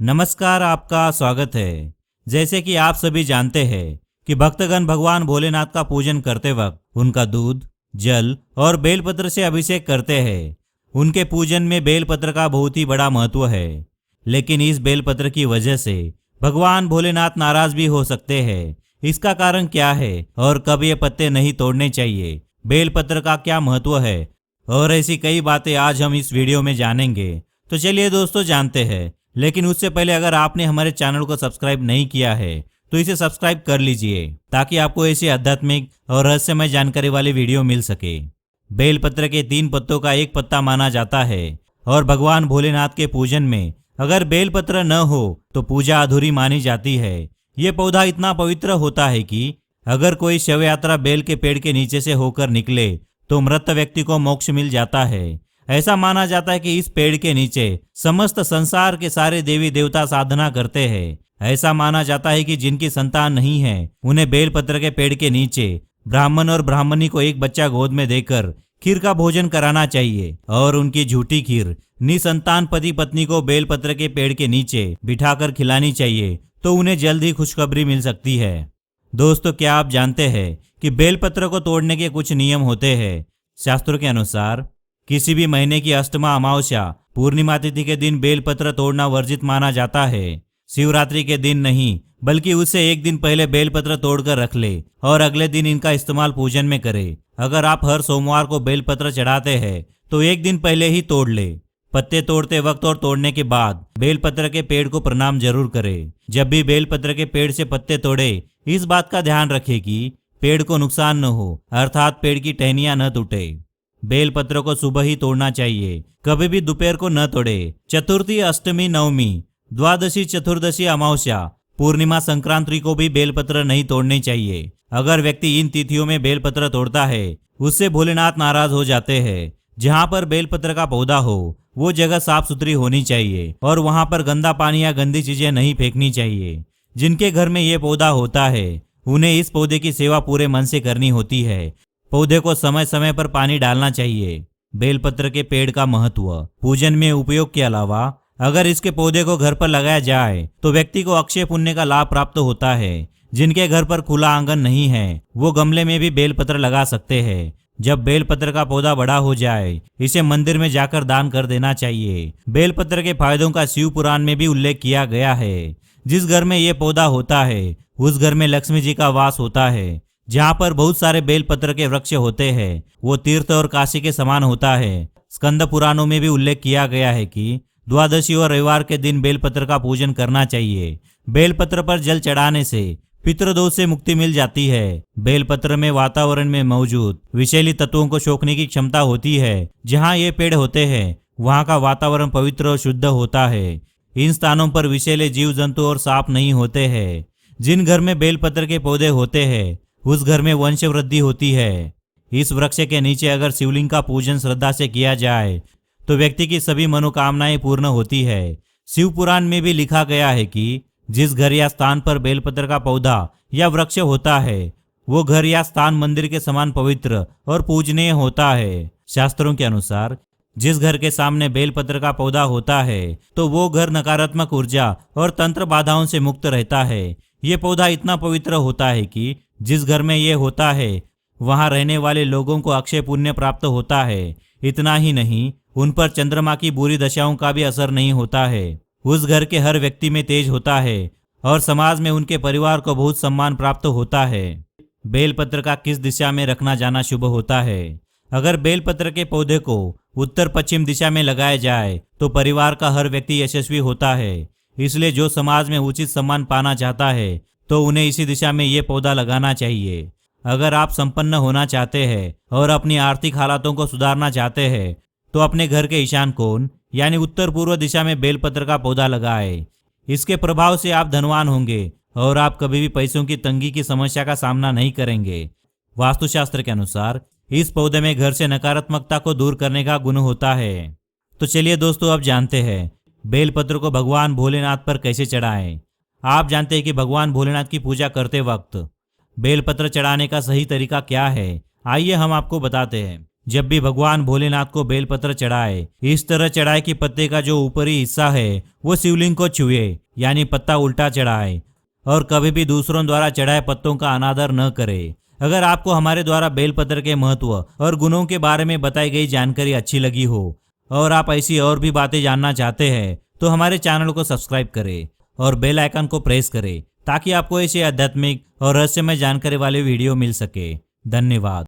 नमस्कार, आपका स्वागत है। जैसे कि आप सभी जानते हैं कि भक्तगण भगवान भोलेनाथ का पूजन करते वक्त उनका दूध, जल और बेलपत्र से अभिषेक करते हैं। उनके पूजन में बेलपत्र का बहुत ही बड़ा महत्व है, लेकिन इस बेलपत्र की वजह से भगवान भोलेनाथ नाराज भी हो सकते हैं। इसका कारण क्या है और कब ये पत्ते नहीं तोड़ने चाहिए, बेलपत्र का क्या महत्व है और ऐसी कई बातें आज हम इस वीडियो में जानेंगे। तो चलिए दोस्तों जानते हैं, लेकिन उससे पहले अगर आपने हमारे चैनल को सब्सक्राइब नहीं किया है तो इसे सब्सक्राइब कर लीजिए ताकि आपको ऐसी आध्यात्मिक और रहस्यमय जानकारी वाली वीडियो मिल सके। बेलपत्र के 3 पत्तों का एक पत्ता माना जाता है और भगवान भोलेनाथ के पूजन में अगर बेलपत्र न हो तो पूजा अधूरी मानी जाती है। ये पौधा इतना पवित्र होता है कि अगर कोई शव यात्रा बेल के पेड़ के नीचे से होकर निकले तो मृत व्यक्ति को मोक्ष मिल जाता है। ऐसा माना जाता है कि इस पेड़ के नीचे समस्त संसार के सारे देवी देवता साधना करते हैं। ऐसा माना जाता है कि जिनकी संतान नहीं है उन्हें बेलपत्र के पेड़ के नीचे ब्राह्मण और ब्राह्मणी को एक बच्चा गोद में देकर खीर का भोजन कराना चाहिए और उनकी झूठी खीर निसंतान पति पत्नी को बेलपत्र के पेड़ के नीचे बिठाकर खिलानी चाहिए, तो उन्हें जल्द ही खुशखबरी मिल सकती है। दोस्तों, क्या आप जानते हैं कि बेलपत्र को तोड़ने के कुछ नियम होते हैं। शास्त्रों के अनुसार किसी भी महीने की अष्टमा अमावस्या पूर्णिमा तिथि के दिन बेलपत्र तोड़ना वर्जित माना जाता है। शिवरात्रि के दिन नहीं बल्कि उससे एक दिन पहले बेलपत्र तोड़कर रख ले और अगले दिन इनका इस्तेमाल पूजन में करे। अगर आप हर सोमवार को बेलपत्र चढ़ाते हैं तो एक दिन पहले ही तोड़ ले। पत्ते तोड़ते वक्त और तोड़ने के बाद बेलपत्र के पेड़ को प्रणाम जरूर करें। जब भी बेलपत्र के पेड़ से पत्ते तोड़े इस बात का ध्यान रखें कि पेड़ को नुकसान न हो, अर्थात पेड़ की टहनियां न टूटे। बेलपत्र को सुबह ही तोड़ना चाहिए, कभी भी दोपहर को न तोड़े। चतुर्थी, अष्टमी, नवमी, द्वादशी, चतुर्दशी, अमावस्या, पूर्णिमा, संक्रांति को भी बेलपत्र नहीं तोड़ने चाहिए। अगर व्यक्ति इन तिथियों में बेलपत्र तोड़ता है उससे भोलेनाथ नाराज हो जाते हैं। जहाँ पर बेलपत्र का पौधा हो वो जगह साफ सुथरी होनी चाहिए और वहाँ पर गंदा पानी या गंदी चीजें नहीं फेंकनी चाहिए। जिनके घर में ये पौधा होता है उन्हें इस पौधे की सेवा पूरे मन से करनी होती है। पौधे को समय समय पर पानी डालना चाहिए। बेलपत्र के पेड़ का महत्व। पूजन में उपयोग के अलावा अगर इसके पौधे को घर पर लगाया जाए तो व्यक्ति को अक्षय पुण्य का लाभ प्राप्त होता है। जिनके घर पर खुला आंगन नहीं है वो गमले में भी बेलपत्र लगा सकते हैं। जब बेलपत्र का पौधा बड़ा हो जाए इसे मंदिर में जाकर दान कर देना चाहिए। बेलपत्र के फायदों का शिव पुराण में भी उल्लेख किया गया है। जिस घर में ये पौधा होता है उस घर में लक्ष्मी जी का वास होता है। जहाँ पर बहुत सारे बेलपत्र के वृक्ष होते हैं वो तीर्थ और काशी के समान होता है। स्कंद पुराणों में भी उल्लेख किया गया है कि द्वादशी और रविवार के दिन बेलपत्र का पूजन करना चाहिए। बेलपत्र पर जल चढ़ाने से पितृदोष से मुक्ति मिल जाती है। बेलपत्र में वातावरण में मौजूद विषैली तत्वों को सोखने की क्षमता होती है। जहाँ ये पेड़ होते हैं वहाँ का वातावरण पवित्र और शुद्ध होता है। इन स्थानों पर विषैले जीव जंतु और सांप नहीं होते हैं। जिन घर में बेलपत्र के पौधे होते हैं उस घर में वंश वृद्धि होती है। इस वृक्ष के नीचे अगर शिवलिंग का पूजन श्रद्धा से किया जाए तो व्यक्ति की सभी मनोकामनाएं पूर्ण होती है। शिव पुराण में भी लिखा गया है कि जिस घर या स्थान पर बेलपत्र का पौधा या वृक्ष होता है वो घर या स्थान मंदिर के समान पवित्र और पूजनीय होता है। शास्त्रों के अनुसार जिस घर के सामने बेलपत्र का पौधा होता है तो वो घर नकारात्मक ऊर्जा और तंत्र बाधाओं से मुक्त रहता है। ये पौधा इतना पवित्र होता है कि जिस घर में ये होता है वहां रहने वाले लोगों को अक्षय पुण्य प्राप्त होता है। इतना ही नहीं, उन पर चंद्रमा की बुरी दशाओं का भी असर नहीं होता है। उस घर के हर व्यक्ति में तेज होता है और समाज में उनके परिवार को बहुत सम्मान प्राप्त होता है। बेलपत्र का किस दिशा में रखना जाना शुभ होता है। अगर बेलपत्र के पौधे को उत्तर पश्चिम दिशा में लगाया जाए तो परिवार का हर व्यक्ति यशस्वी होता है। इसलिए जो समाज में उचित सम्मान पाना चाहता है तो उन्हें इसी दिशा में ये पौधा लगाना चाहिए। अगर आप संपन्न होना चाहते हैं और अपनी आर्थिक हालातों को सुधारना चाहते हैं तो अपने घर के ईशान कोण यानी उत्तर पूर्व दिशा में बेलपत्र का पौधा लगाएं। इसके प्रभाव से आप धनवान होंगे और आप कभी भी पैसों की तंगी की समस्या का सामना नहीं करेंगे। वास्तुशास्त्र के अनुसार इस पौधे में घर से नकारात्मकता को दूर करने का गुण होता है। तो चलिए दोस्तों, अब जानते हैं बेलपत्र को भगवान भोलेनाथ पर कैसे चढ़ाएं। आप जानते हैं कि भगवान भोलेनाथ की पूजा करते वक्त बेलपत्र चढ़ाने का सही तरीका क्या है। आइए हम आपको बताते हैं। जब भी भगवान भोलेनाथ को बेलपत्र चढ़ाए, इस तरह चढ़ाए कि पत्ते का जो ऊपरी हिस्सा है वो शिवलिंग को छुए, यानी पत्ता उल्टा चढ़ाए, और कभी भी दूसरों द्वारा चढ़ाए पत्तों का अनादर न करे। अगर आपको हमारे द्वारा बेलपत्र के महत्व और गुणों के बारे में बताई गई जानकारी अच्छी लगी हो और आप ऐसी और भी बातें जानना चाहते हैं तो हमारे चैनल को सब्सक्राइब करें और बेल आइकन को प्रेस करें ताकि आपको ऐसी आध्यात्मिक और रहस्यमय जानकारी वाले वीडियो मिल सके। धन्यवाद।